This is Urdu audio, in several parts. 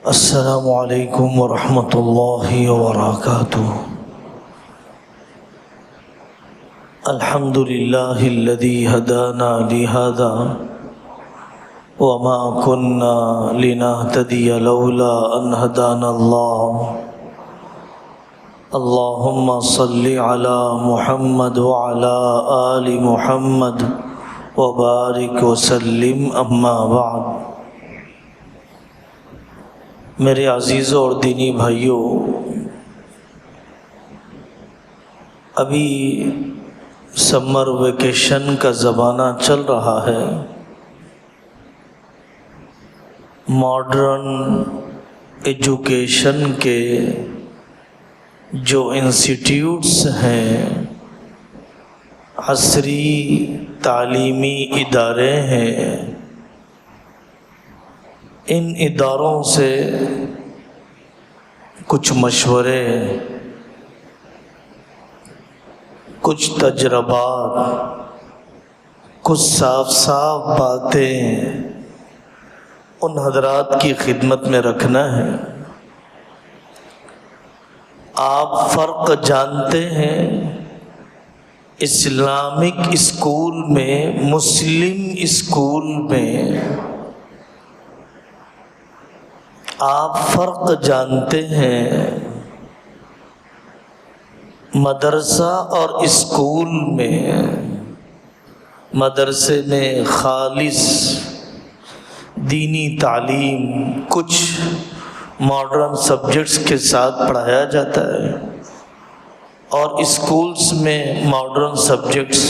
السلام علیکم ورحمۃ اللہ وبرکاتہ۔ الحمد للہ الذی ہدانا لہذا وما كنا لنهتدی لولا ان ہدانا اللہ۔ اللہم صل علی محمد وعلی آل محمد وبارک وسلم، اما بعد۔ میرے عزیزوں اور دینی بھائیوں، ابھی سمر ویکیشن کا زمانہ چل رہا ہے۔ ماڈرن ایجوکیشن کے جو انسٹیٹیوٹس ہیں، عصری تعلیمی ادارے ہیں، ان اداروں سے کچھ مشورے، کچھ تجربات، کچھ صاف باتیں ان حضرات کی خدمت میں رکھنا ہے۔ آپ فرق جانتے ہیں اسلامک اسکول میں، مسلم اسکول میں آپ فرق جانتے ہیں مدرسہ اور اسکول میں؟ مدرسے میں خالص دینی تعلیم کچھ ماڈرن سبجیکٹس کے ساتھ پڑھایا جاتا ہے، اور اسکولس میں ماڈرن سبجیکٹس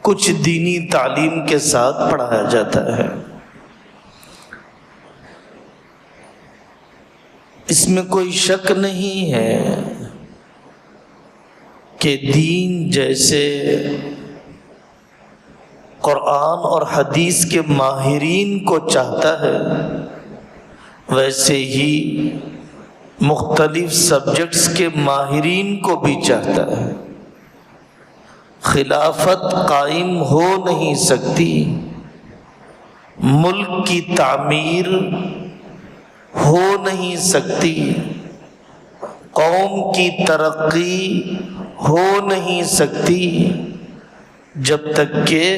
کچھ دینی تعلیم کے ساتھ پڑھایا جاتا ہے۔ اس میں کوئی شک نہیں ہے کہ دین جیسے قرآن اور حدیث کے ماہرین کو چاہتا ہے، ویسے ہی مختلف سبجیکٹس کے ماہرین کو بھی چاہتا ہے۔ خلافت قائم ہو نہیں سکتی، ملک کی تعمیر ہو نہیں سکتی، قوم کی ترقی ہو نہیں سکتی جب تک کہ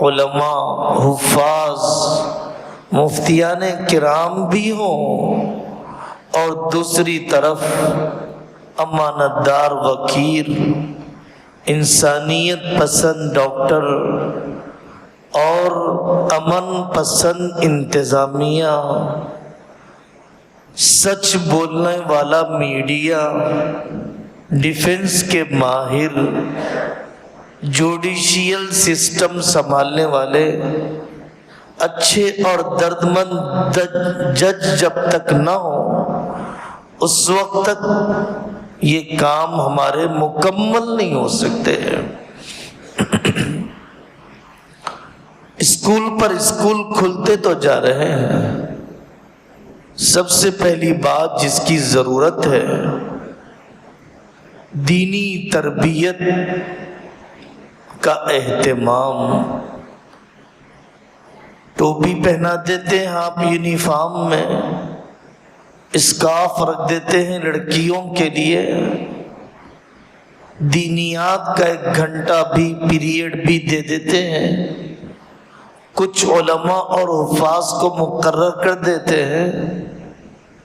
علماء، حفاظ، مفتیان کرام بھی ہوں، اور دوسری طرف امانت دار وکیل، انسانیت پسند ڈاکٹر اور امن پسند انتظامیہ، سچ بولنے والا میڈیا، ڈیفنس کے ماہر، جوڈیشیل سسٹم سنبھالنے والے اچھے اور دردمند جج جب تک نہ ہو، اس وقت تک یہ کام ہمارے مکمل نہیں ہو سکتے۔ اسکول پر اسکول کھلتے تو جا رہے ہیں۔ سب سے پہلی بات جس کی ضرورت ہے، دینی تربیت کا اہتمام۔ ٹوپی پہنا دیتے ہیں آپ یونیفارم میں، اسکارف رکھ دیتے ہیں لڑکیوں کے لیے، دینیات کا 1 گھنٹہ بھی پیریڈ بھی دے دیتے ہیں، کچھ علماء اور حفاظ کو مقرر کر دیتے ہیں۔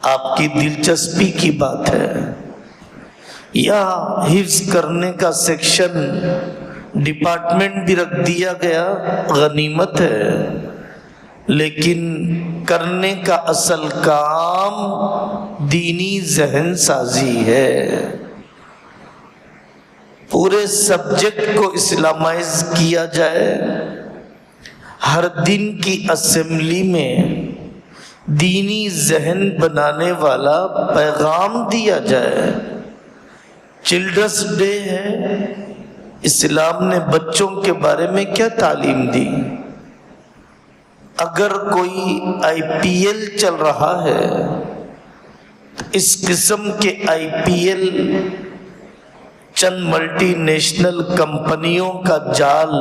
آپ کی دلچسپی کی بات ہے، یا حفظ کرنے کا سیکشن ڈپارٹمنٹ بھی رکھ دیا گیا، غنیمت ہے، لیکن کرنے کا اصل کام دینی ذہن سازی ہے۔ پورے سبجیکٹ کو اسلامائز کیا جائے، ہر دن کی اسمبلی میں دینی ذہن بنانے والا پیغام دیا جائے۔ چلڈرنس ڈے ہے، اسلام نے بچوں کے بارے میں کیا تعلیم دی؟ اگر کوئی آئی پی ایل چل رہا ہے، تو اس قسم کے آئی پی ایل چند ملٹی نیشنل کمپنیوں کا جال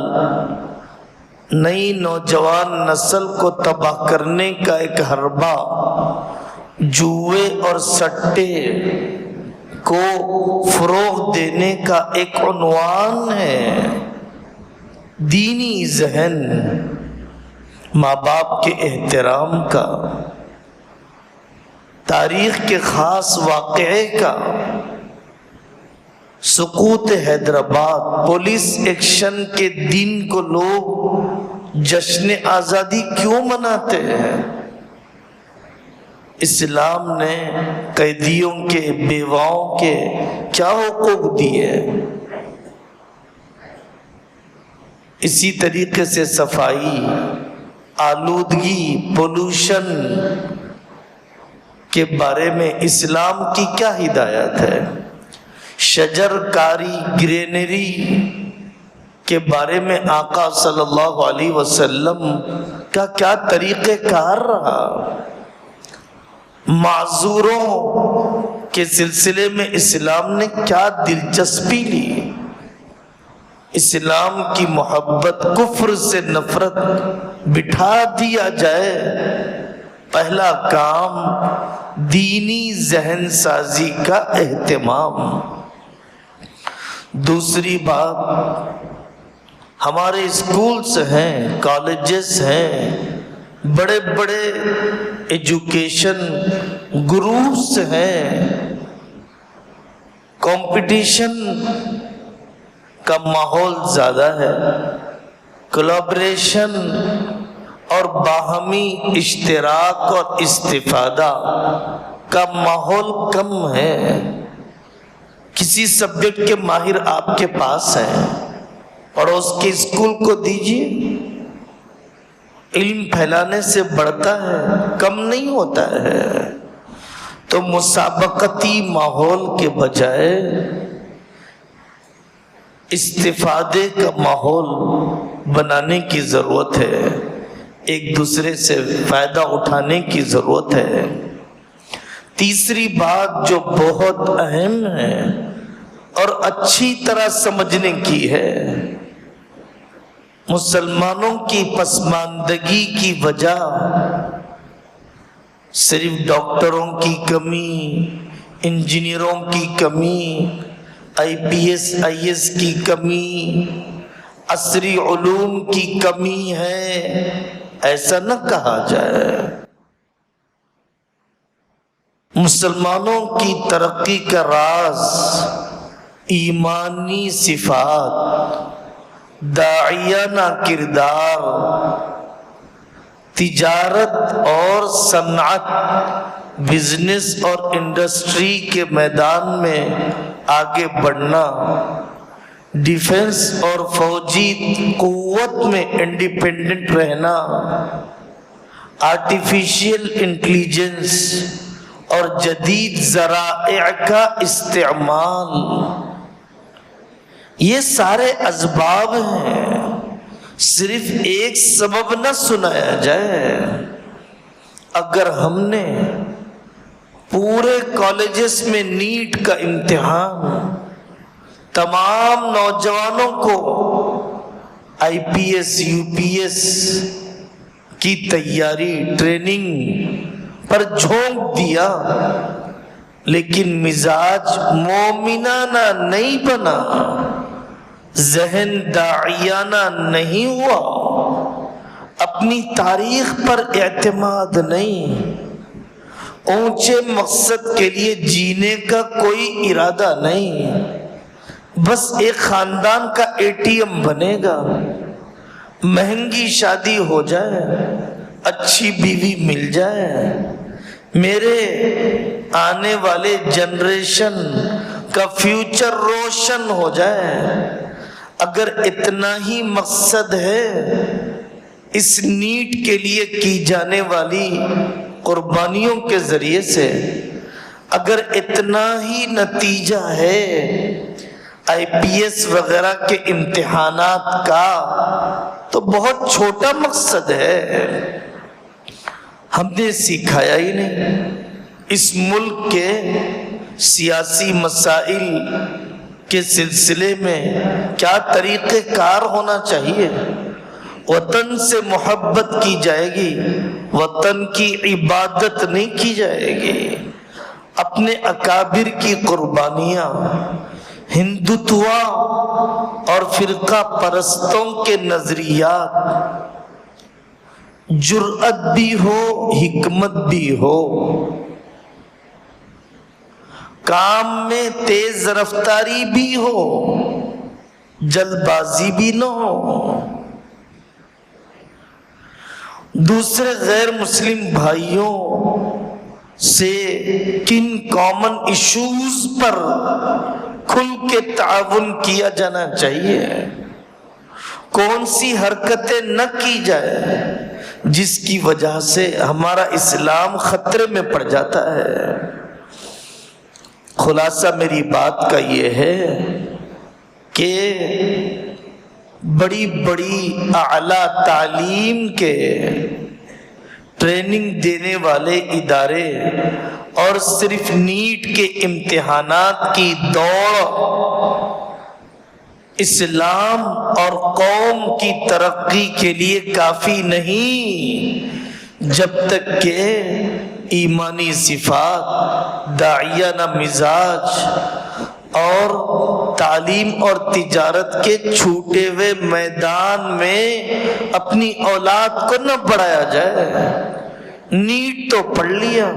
نئی نوجوان نسل کو تباہ کرنے کا ایک حربہ جوئے اور سٹے کو فروغ دینے کا ایک عنوان ہے۔ دینی ذہن، ماں باپ کے احترام کا، تاریخ کے خاص واقعے کا، سقوط حیدرآباد، پولیس ایکشن کے دن کو لوگ جشن آزادی کیوں مناتے ہیں؟ اسلام نے قیدیوں کے، بیواؤں کے کیا حقوق دیے؟ اسی طریقے سے صفائی، آلودگی، پولوشن کے بارے میں اسلام کی کیا ہدایت ہے؟ شجر کاری، گرینری کے بارے میں آقا صلی اللہ علیہ وسلم کا کیا طریقہ کار رہا؟ معذوروں کے سلسلے میں اسلام نے کیا دلچسپی لی؟ اسلام کی محبت کفر سے نفرت بٹھا دیا جائے۔ پہلا کام دینی ذہن سازی کا اہتمام۔ دوسری بات، ہمارے اسکولز ہیں، کالجز ہیں، بڑے بڑے ایجوکیشن گروپس ہیں، کمپٹیشن کا ماحول زیادہ ہے، کولیبریشن اور باہمی اشتراک اور استفادہ کا ماحول کم ہے۔ کسی سبجیکٹ کے ماہر آپ کے پاس ہیں اور اس کے اسکول کو دیجیے، علم پھیلانے سے بڑھتا ہے، کم نہیں ہوتا ہے۔ تو مسابقتی ماحول کے بجائے استفادے کا ماحول بنانے کی ضرورت ہے، ایک دوسرے سے فائدہ اٹھانے کی ضرورت ہے۔ تیسری بات جو بہت اہم ہے اور اچھی طرح سمجھنے کی ہے، مسلمانوں کی پسماندگی کی وجہ صرف ڈاکٹروں کی کمی، انجینئروں کی کمی، آئی پی ایس آئی ایس کی کمی، عصری علوم کی کمی ہے، ایسا نہ کہا جائے۔ مسلمانوں کی ترقی کا راز ایمانی صفات، داعیانہ کردار، تجارت اور صنعت، بزنس اور انڈسٹری کے میدان میں آگے بڑھنا، ڈیفنس اور فوجی قوت میں انڈیپینڈنٹ رہنا، آرٹیفیشل انٹیلیجنس اور جدید ذرائع کا استعمال، یہ سارے اسباب ہیں۔ صرف ایک سبب نہ سنایا جائے۔ اگر ہم نے پورے کالجز میں نیٹ کا امتحان تمام نوجوانوں کو I P S U P S کی تیاری ٹریننگ پر جھونک دیا، لیکن مزاج مومنانہ نہیں بنا، ذہن داعیانہ نہیں ہوا، اپنی تاریخ پر اعتماد نہیں، اونچے مقصد کے لیے جینے کا کوئی ارادہ نہیں، بس ایک خاندان کا اے ٹی ایم بنے گا، مہنگی شادی ہو جائے، اچھی بیوی مل جائے، میرے آنے والے جنریشن کا فیوچر روشن ہو جائے۔ اگر اتنا ہی مقصد ہے اس نیٹ کے لیے کی جانے والی قربانیوں کے ذریعے سے، اگر اتنا ہی نتیجہ ہے آئی پی ایس وغیرہ کے امتحانات کا، تو بہت چھوٹا مقصد ہے۔ ہم نے سکھایا ہی نہیں۔ اس ملک کے سیاسی مسائل کے سلسلے میں کیا طریقہ کار ہونا چاہیے، وطن سے محبت کی جائے گی، وطن کی عبادت نہیں کی جائے گی۔ اپنے اکابر کی قربانیاں ہندوتوا اور فرقہ پرستوں کے نظریات، جرأت بھی ہو حکمت بھی ہو، کام میں تیز رفتاری بھی ہو، جلد بازی بھی نہ ہو، دوسرے غیر مسلم بھائیوں سے کن کامن ایشوز پر کھل کے تعاون کیا جانا چاہیے، کون سی حرکتیں نہ کی جائے جس کی وجہ سے ہمارا اسلام خطرے میں پڑ جاتا ہے۔ خلاصہ میری بات کا یہ ہے کہ بڑی بڑی اعلیٰ تعلیم کے ٹریننگ دینے والے ادارے اور صرف نیٹ کے امتحانات کی دوڑ اسلام اور قوم کی ترقی کے لیے کافی نہیں، جب تک کہ ایمانی صفات، داعیانہ مزاج اور تعلیم اور تجارت کے چھوٹے ہوئے میدان میں اپنی اولاد کو نہ بڑھایا جائے۔ نیٹ تو پڑھ لیا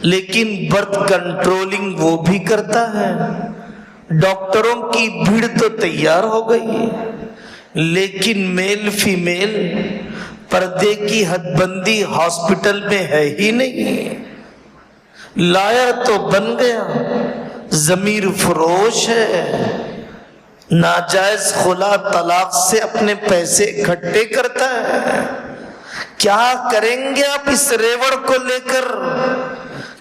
لیکن برتھ کنٹرولنگ وہ بھی کرتا ہے، ڈاکٹروں کی بھیڑ تو تیار ہو گئی لیکن میل فیمیل پردے کی حد بندی ہاسپٹل میں ہے ہی نہیں۔ لائر تو بن گیا، ضمیر فروش ہے، ناجائز خلا طلاق سے اپنے پیسے اکٹھے کرتا ہے۔ کیا کریں گے آپ اس ریوڑ کو لے کر؟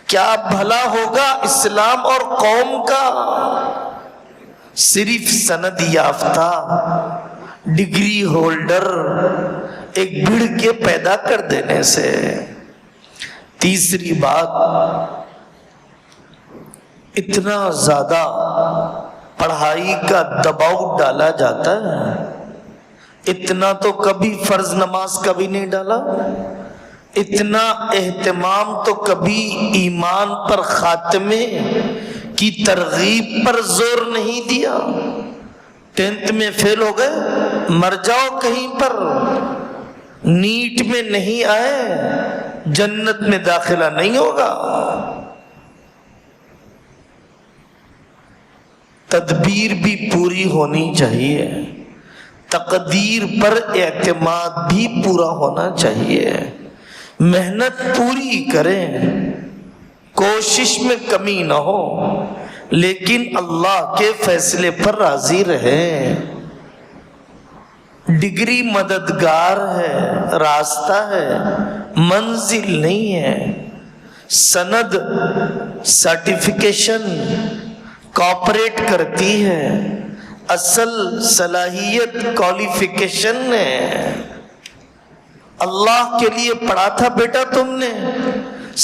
کیا بھلا ہوگا اسلام اور قوم کا؟ صرف سند یافتہ ڈگری ہولڈر ایک بھیڑ کے پیدا کر دینے سے۔ تیسری بات، اتنا زیادہ پڑھائی کا دباؤ ڈالا جاتا ہے، اتنا تو کبھی فرض نماز کا بھی نہیں ڈالا، اتنا اہتمام تو کبھی ایمان پر خاتمے کی ترغیب پر زور نہیں دیا۔ 10th میں فیل ہو گئے، مر جاؤ کہیں پر، نیٹ میں نہیں آئے جنت میں داخلہ نہیں ہوگا۔ تدبیر بھی پوری ہونی چاہیے، تقدیر پر اعتماد بھی پورا ہونا چاہیے، محنت پوری کریں، کوشش میں کمی نہ ہو، لیکن اللہ کے فیصلے پر راضی رہیں۔ ڈگری مددگار ہے، راستہ ہے، منزل نہیں ہے۔ سند، سرٹیفکیشن کوآپریٹ کرتی ہے، اصل صلاحیت کوالیفیکیشن ہے۔ اللہ کے لیے پڑھا تھا بیٹا تم نے،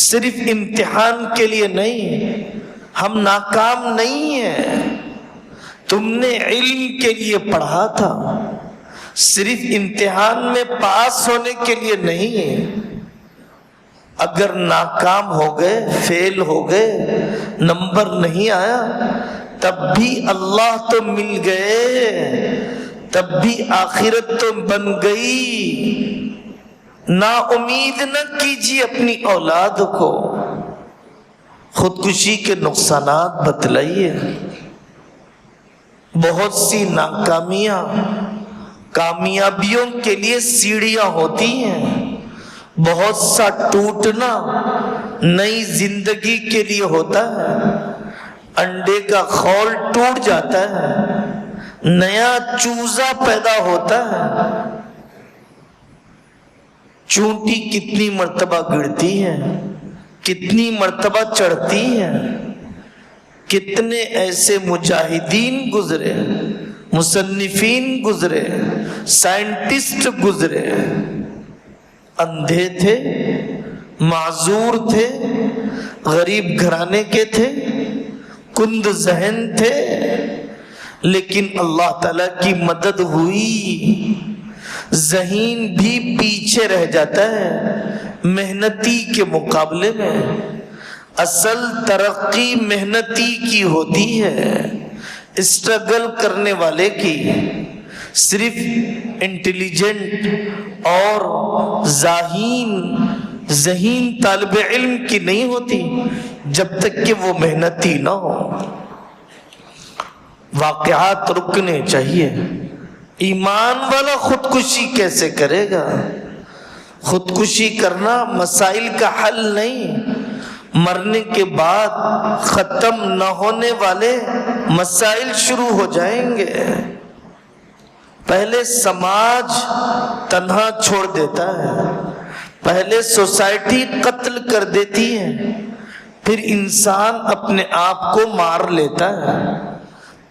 صرف امتحان کے لیے نہیں۔ ہم ناکام نہیں ہیں، تم نے علم کے لیے پڑھا تھا، صرف امتحان میں پاس ہونے کے لیے نہیں۔ اگر ناکام ہو گئے، فیل ہو گئے، نمبر نہیں آیا، تب بھی اللہ تو مل گئے، تب بھی آخرت تو بن گئی۔ نا امید نہ کیجیے اپنی اولاد کو، خودکشی کے نقصانات بتلائیے۔ بہت سی ناکامیاں کامیابیوں کے لیے سیڑھیاں ہوتی ہیں، بہت سا ٹوٹنا نئی زندگی کے لیے ہوتا ہے۔ انڈے کا خول ٹوٹ جاتا ہے، نیا چوزا پیدا ہوتا ہے۔ چونٹی کتنی مرتبہ گرتی ہے، کتنی مرتبہ چڑھتی ہے۔ کتنے ایسے مجاہدین گزرے، مصنفین گزرے، سائنٹسٹ گزرے، اندھے تھے، معذور تھے، غریب گھرانے کے تھے، کند ذہن تھے، لیکن اللہ تعالیٰ کی مدد ہوئی، ذہین بھی پیچھے رہ جاتا ہے محنتی کے مقابلے میں۔ اصل ترقی محنتی کی ہوتی ہے، اسٹرگل کرنے والے کی، صرف انٹیلیجنٹ اور ذہین طالب علم کی نہیں ہوتی جب تک کہ وہ محنتی نہ ہو۔ واقعات رکنے چاہیے۔ ایمان والا خودکشی کیسے کرے گا؟ خودکشی کرنا مسائل کا حل نہیں، مرنے کے بعد ختم نہ ہونے والے مسائل شروع ہو جائیں گے۔ پہلے سماج تنہا چھوڑ دیتا ہے، پہلے سوسائٹی قتل کر دیتی ہے، پھر انسان اپنے آپ کو مار لیتا ہے۔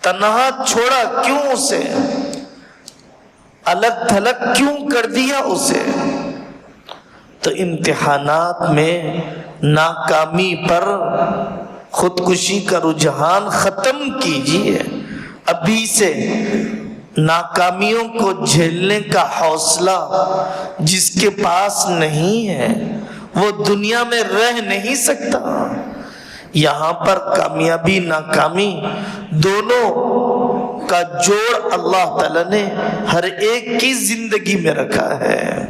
تنہا چھوڑا کیوں اسے؟ الگ تھلگ کیوں کر دیا اسے؟ تو امتحانات میں ناکامی پر خودکشی کا رجحان ختم کیجیے ابھی سے۔ ناکامیوں کو جھیلنے کا حوصلہ جس کے پاس نہیں ہے وہ دنیا میں رہ نہیں سکتا۔ یہاں پر کامیابی ناکامی دونوں کا جوڑ اللہ تعالیٰ نے ہر ایک کی زندگی میں رکھا ہے۔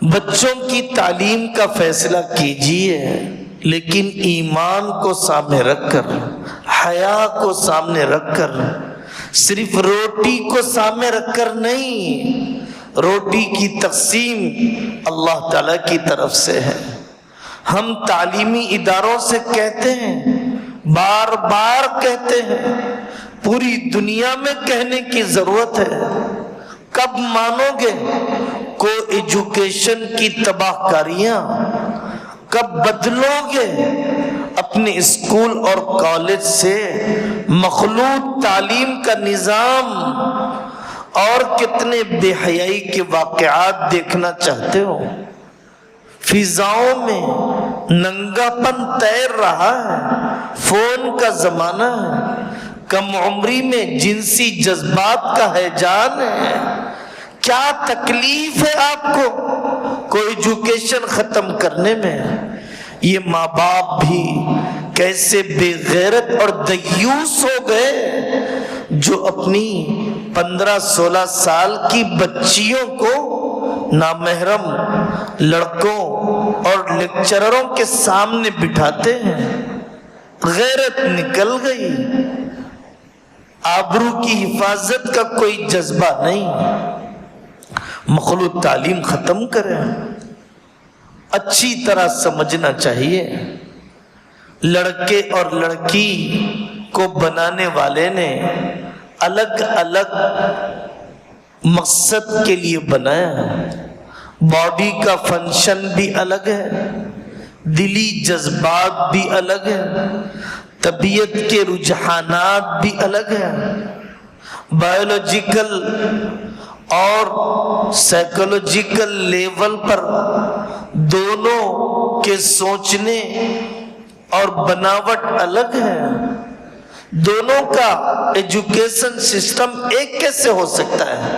بچوں کی تعلیم کا فیصلہ کیجیے، لیکن ایمان کو سامنے رکھ کر، حیا کو سامنے رکھ کر، صرف روٹی کو سامنے رکھ کر نہیں۔ روٹی کی تقسیم اللہ تعالیٰ کی طرف سے ہے۔ ہم تعلیمی اداروں سے کہتے ہیں، بار بار کہتے ہیں، پوری دنیا میں کہنے کی ضرورت ہے۔ کب مانو گے کو ایجوکیشن کی تباہ کاریاں؟ کب بدلو گے اپنے اسکول اور کالج سے مخلوط تعلیم کا نظام؟ اور کتنے بے حیائی کے واقعات دیکھنا چاہتے ہو؟ فضاؤں میں ننگا پن تیر رہا ہے، فون کا زمانہ ہے، کم عمری میں جنسی جذبات کا ہیجان ہے۔ کیا تکلیف ہے آپ کو ایجوکیشن ختم کرنے میں؟ یہ ماں باپ بھی کیسے بے غیرت اور دیوس ہو گئے جو اپنی 15-16 سال کی بچیوں کو نامحرم لڑکوں اور لیکچرروں کے سامنے بٹھاتے ہیں۔ غیرت نکل گئی، آبرو کی حفاظت کا کوئی جذبہ نہیں۔ مخلوط تعلیم ختم کریں۔ اچھی طرح سمجھنا چاہیے، لڑکے اور لڑکی کو بنانے والے نے الگ الگ مقصد کے لیے بنایا ہے۔ باڈی کا فنکشن بھی الگ ہے، دلی جذبات بھی الگ ہے، طبیعت کے رجحانات بھی الگ ہیں، بایولوجیکل اور سائیکولوجیکل لیول پر دونوں کے سوچنے اور بناوٹ الگ ہے۔ دونوں کا ایجوکیشن سسٹم ایک کیسے ہو سکتا ہے؟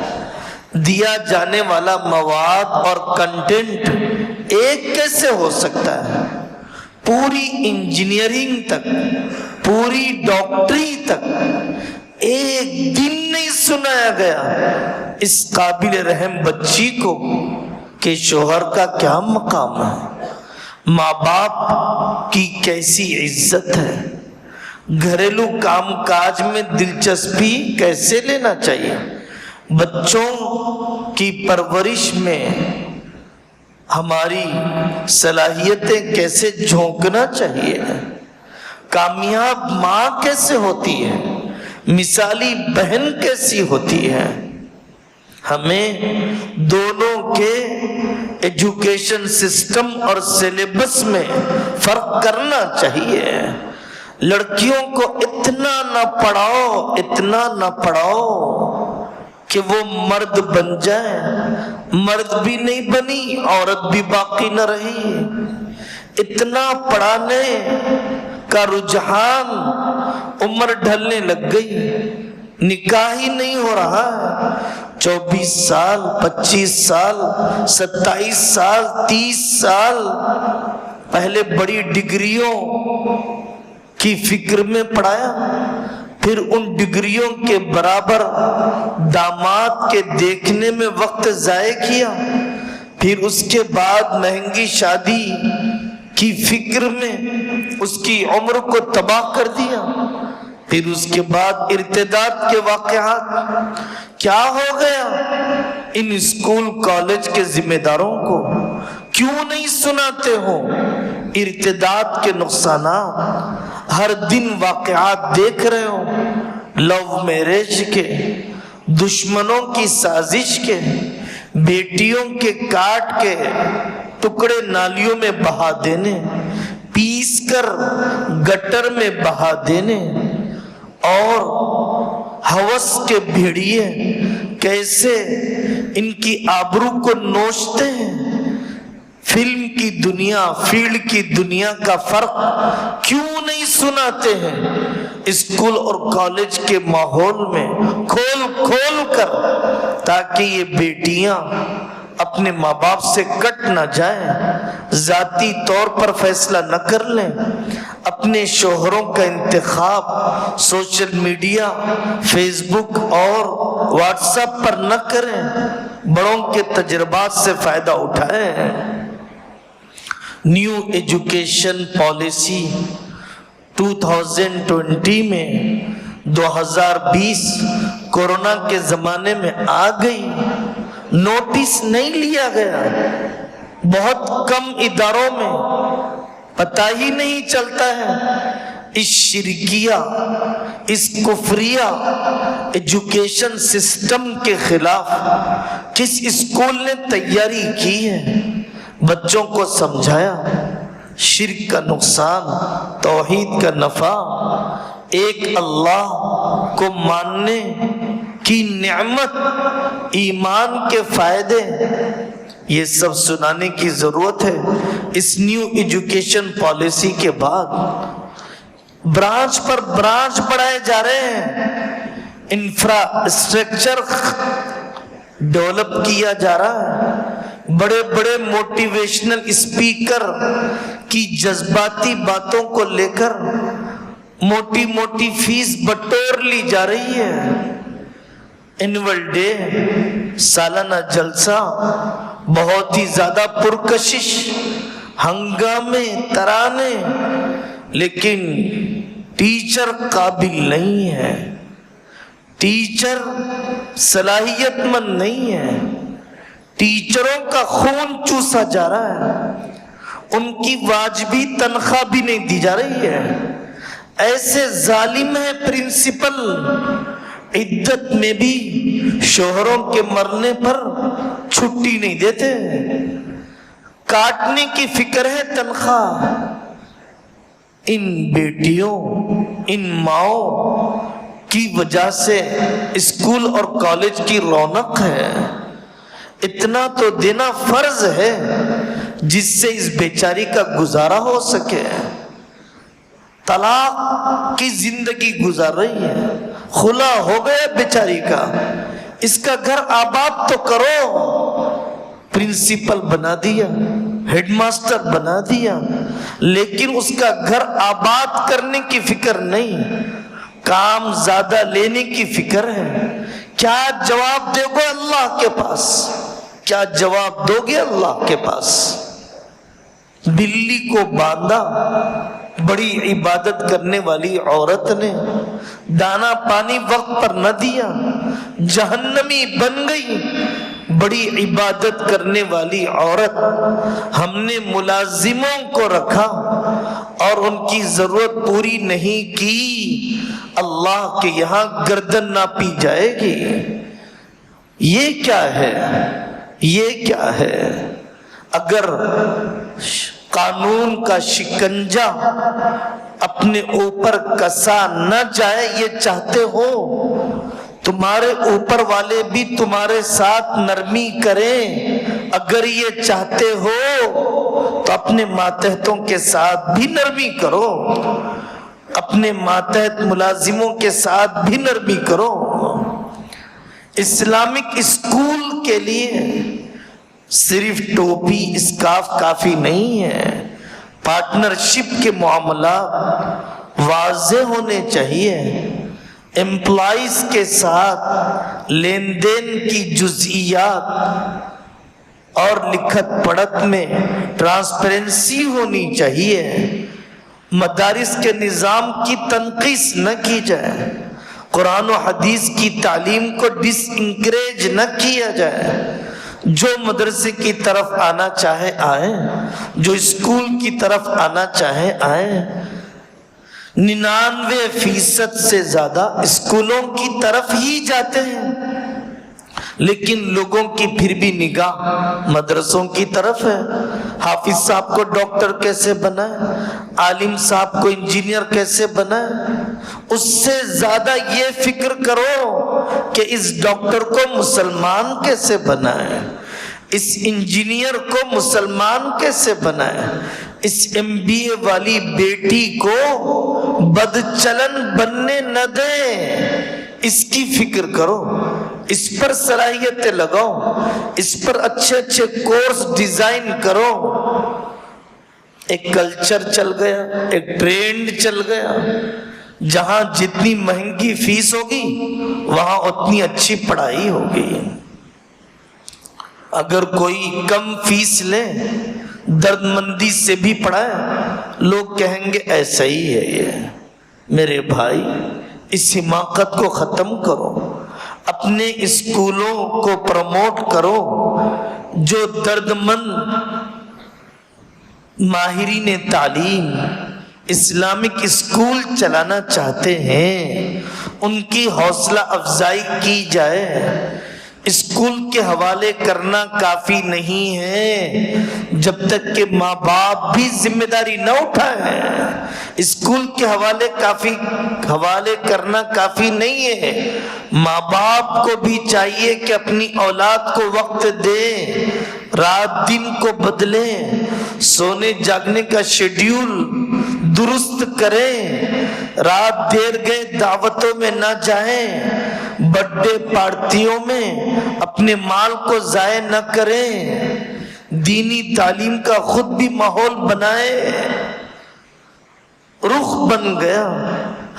دیا جانے والا مواد اور کنٹینٹ ایک کیسے ہو سکتا ہے؟ پوری انجینئرنگ تک، پوری ڈاکٹری تک ایک دن نہیں سنایا گیا اس قابل رحم بچی کو کہ شوہر کا کیا مقام ہے، ماں باپ کی کیسی عزت ہے، گھریلو کام کاج میں دلچسپی کیسے لینا چاہیے، بچوں کی پرورش میں ہماری صلاحیتیں کیسے جھونکنا چاہیے، کامیاب ماں کیسے ہوتی ہے، مثالی بہن کیسی ہوتی ہے۔ ہمیں دونوں کے ایجوکیشن سسٹم اور سلیبس میں فرق کرنا چاہیے۔ لڑکیوں کو اتنا نہ پڑھاؤ، اتنا نہ پڑھاؤ کہ وہ مرد بن جائے، مرد بھی نہیں بنی، عورت بھی باقی نہ رہی۔ اتنا پڑھانے کا رجحان عمر ڈھلنے لگ گئی، نکاح ہی نہیں ہو رہا ہے. 24 سال 25 سال 27 سال 30 سال پہلے بڑی ڈگریوں کی فکر میں پڑھایا، پھر ان ڈگریوں کے برابر داماد کے دیکھنے میں وقت ضائع کیا، پھر اس کے بعد مہنگی شادی کی فکر میں اس کی عمر کو تباہ کر دیا، پھر اس کے بعد ارتداد کے واقعات. کیا ہو گیا ان اسکول کالج کے ذمہ داروں کو؟ کیوں نہیں سناتے ہو ارتداد کے نقصانات؟ ہر دن واقعات دیکھ رہے ہو، لو میرج کے، دشمنوں کی سازش کے، بیٹیوں کے کاٹ کے ٹکڑے نالیوں میں بہا دینے، پیس کر گٹر میں بہا دینے، اور ہوس کے بھیڑیے کیسے ان کی آبرو کو نوچتے ہیں. فلم کی دنیا فیلڈ کی دنیا کا فرق کیوں نہیں سناتے ہیں اسکول اور کالج کے ماحول میں کھول کھول کر، تاکہ یہ بیٹیاں اپنے ماں باپ سے کٹ نہ جائیں، ذاتی طور پر فیصلہ نہ کر لیں، اپنے شوہروں کا انتخاب سوشل میڈیا فیس بک اور واٹس ایپ پر نہ کریں، بڑوں کے تجربات سے فائدہ اٹھائیں. نیو ایجوکیشن پالیسی 2020 میں 2020 کورونا کے زمانے میں آ گئی، نوٹس نہیں لیا گیا. بہت کم اداروں میں پتہ ہی نہیں چلتا ہے اس شرکیہ، اس کفریہ ایجوکیشن سسٹم کے خلاف کس اسکول نے تیاری کی ہے. بچوں کو سمجھایا شرک کا نقصان، توحید کا نفع، ایک اللہ کو ماننے کی نعمت، ایمان کے فائدے، یہ سب سنانے کی ضرورت ہے. اس نیو ایجوکیشن پالیسی کے بعد برانچ پر برانچ بڑھائے جا رہے ہیں، انفراسٹرکچر ڈیولپ کیا جا رہا ہے، بڑے بڑے موٹیویشنل اسپیکر کی جذباتی باتوں کو لے کر موٹی موٹی فیس بٹور لی جا رہی ہے. اینول ڈے، سالانہ جلسہ بہت ہی زیادہ پرکشش، ہنگامے، ترانے، لیکن ٹیچر قابل نہیں ہے، ٹیچر صلاحیت مند نہیں ہے، ٹیچروں کا خون چوسا جا رہا ہے، ان کی واجبی تنخواہ بھی نہیں دی جا رہی ہے. ایسے ظالم ہے پرنسپل، عدت میں بھی شوہروں کے مرنے پر چھٹی نہیں دیتے، کاٹنے کی فکر ہے تنخواہ. ان بیٹیوں، ان ماؤں کی وجہ سے اسکول اور کالج کی رونق ہے. اتنا تو دینا فرض ہے جس سے اس بیچاری کا گزارا ہو سکے. طلاق کی زندگی گزار رہی ہے، خلا ہو گیا بیچاری کا، اس کا گھر آباد تو کرو. پرنسپل بنا دیا، ہیڈ ماسٹر بنا دیا، لیکن اس کا گھر آباد کرنے کی فکر نہیں، کام زیادہ لینے کی فکر ہے. کیا جواب دے گو اللہ کے پاس؟ کیا جواب دو گے اللہ کے پاس؟ بلی کو باندھا، بڑی عبادت کرنے والی عورت نے دانا پانی وقت پر نہ دیا، جہنمی بن گئی. بڑی عبادت کرنے والی عورت، ہم نے ملازموں کو رکھا اور ان کی ضرورت پوری نہیں کی، اللہ کے یہاں گردن نہ پی جائے گی. یہ کیا ہے؟ یہ کیا ہے؟ اگر قانون کا شکنجہ اپنے اوپر کسا نہ جائے یہ چاہتے ہو، تمہارے اوپر والے بھی تمہارے ساتھ نرمی کریں. اگر یہ چاہتے ہو تو اپنے ماتحتوں کے ساتھ بھی نرمی کرو، اپنے ماتحت ملازموں کے ساتھ بھی نرمی کرو. اسلامک اسکول کے لیے صرف ٹوپی اسکارف کافی نہیں ہے، پارٹنرشپ کے معاملات واضح ہونے چاہیے، امپلائیز کے ساتھ لین دین کی جزئیات اور لکھت پڑھت میں ٹرانسپیرنسی ہونی چاہیے، مدارس کے نظام کی تنقیص نہ کی جائے، قرآن و حدیث کی تعلیم کو ڈس انکریج نہ کیا جائے، جو مدرسے کی طرف آنا چاہے آئے، جو اسکول کی طرف آنا چاہے آئے۔ 99% سے زیادہ اسکولوں کی طرف ہی جاتے ہیں، لیکن لوگوں کی پھر بھی نگاہ مدرسوں کی طرف ہے۔ حافظ صاحب کو ڈاکٹر کیسے بنائے، عالم صاحب کو انجینئر کیسے بنائے، اس سے زیادہ یہ فکر کرو کہ اس ڈاکٹر کو مسلمان کیسے بنائے، اس انجینئر کو مسلمان کیسے بنائے، اس MBA والی بیٹی کو بدچلن بننے نہ دیں، اس کی فکر کرو، اس پر صلاحیتیں لگاؤ، اس پر اچھے اچھے کورس ڈیزائن کرو۔ ایک کلچر چل گیا، ایک ٹرینڈ چل گیا، جہاں جتنی مہنگی فیس ہوگی وہاں اتنی اچھی پڑھائی ہوگی۔ اگر کوئی کم فیس لے، درد مندی سے بھی پڑھائے، لوگ کہیں گے ایسا ہی ہے یہ۔ میرے بھائی، اس حماقت کو ختم کرو، اپنے اسکولوں کو پروموٹ کرو، جو درد مند ماہرین تعلیم اسلامک اسکول چلانا چاہتے ہیں ان کی حوصلہ افزائی کی جائے۔ اسکول کے حوالے کرنا کافی نہیں ہے جب تک کہ ماں باپ بھی ذمہ داری نہ اٹھائیں۔ اسکول کے حوالے کرنا کافی نہیں ہے، ماں باپ کو بھی چاہیے کہ اپنی اولاد کو وقت دیں، رات دن کو بدلیں، سونے جاگنے کا شیڈیول درست کریں، رات دیر گئے دعوتوں میں نہ جائیں، برتھ ڈے پارٹیوں میں اپنے مال کو ضائع نہ کریں، دینی تعلیم کا خود بھی ماحول بنائیں۔ رخ بن گیا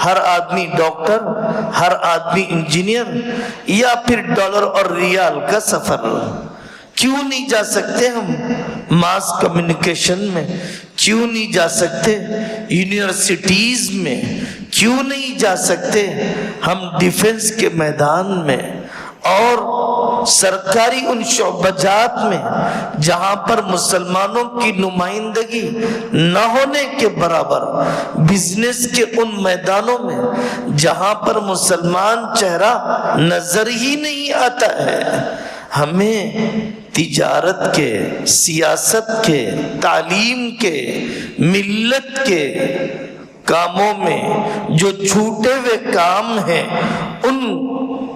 ہر آدمی ڈاکٹر، ہر آدمی انجینئر، یا پھر ڈالر اور ریال کا سفر۔ کیوں نہیں جا سکتے ہم ماس کمیونیکیشن میں؟ کیوں نہیں جا سکتے یونیورسٹیز میں؟ کیوں نہیں جا سکتے ہم ڈیفنس کے میدان میں اور سرکاری ان شعبہ جات میں جہاں پر مسلمانوں کی نمائندگی نہ ہونے کے برابر، بزنس کے ان میدانوں میں جہاں پر مسلمان چہرہ نظر ہی نہیں آتا ہے؟ ہمیں تجارت کے، سیاست کے، تعلیم کے، ملت کے کاموں میں جو چھوٹے ہوئے کام ہیں ان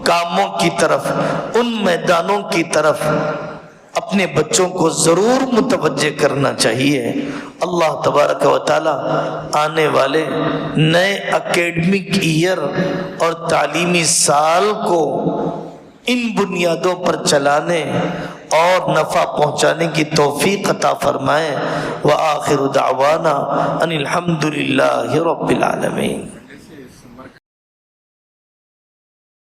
کاموں کی طرف، ان میدانوں کی طرف اپنے بچوں کو ضرور متوجہ کرنا چاہیے۔ اللہ تبارک و تعالی آنے والے نئے اکیڈمک ایئر اور تعلیمی سال کو ان بنیادوں پر چلانے اور نفع پہنچانے کی توفیق عطا فرمائے۔ وآخر دعوانا ان الحمد للہ رب العالمین۔